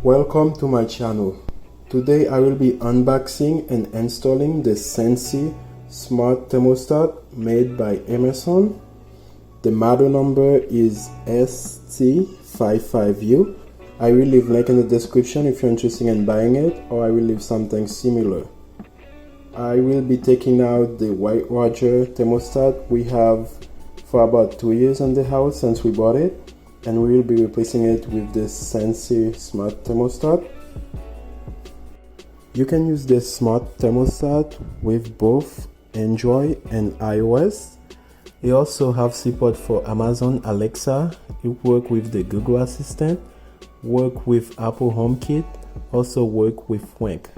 Welcome to my channel. Today I will be unboxing and installing the Sensi smart thermostat made by Emerson. The model number is ST55U. I will leave link in the description if you're interested in buying it, or I will leave something similar. I will be taking out the White Roger thermostat we have for about 2 years in the house since we bought it, and we will be replacing it with the Sensi smart thermostat. You can use this smart thermostat with both Android and iOS. It also have support for Amazon Alexa. It work with the Google Assistant, work with Apple HomeKit, also work with Wink.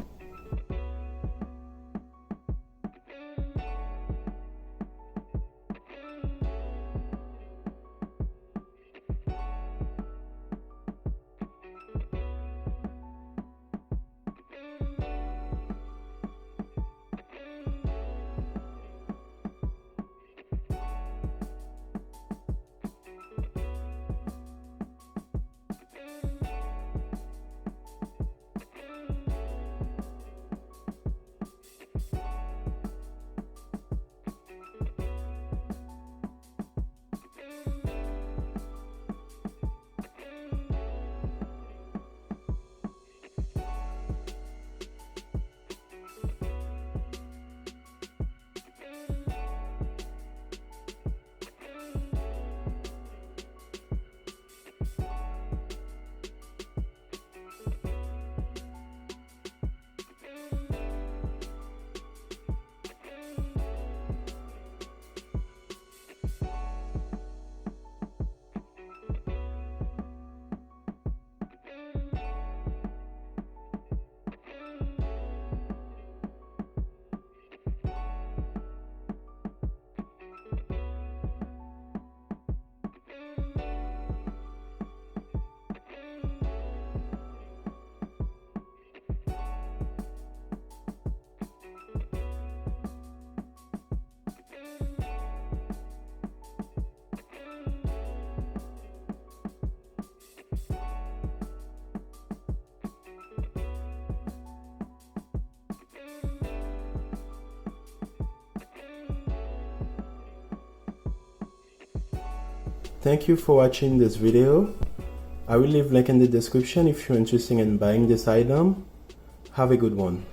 Thank you for watching this video. I will leave link in the description if you're interested in buying this item. Have a good one.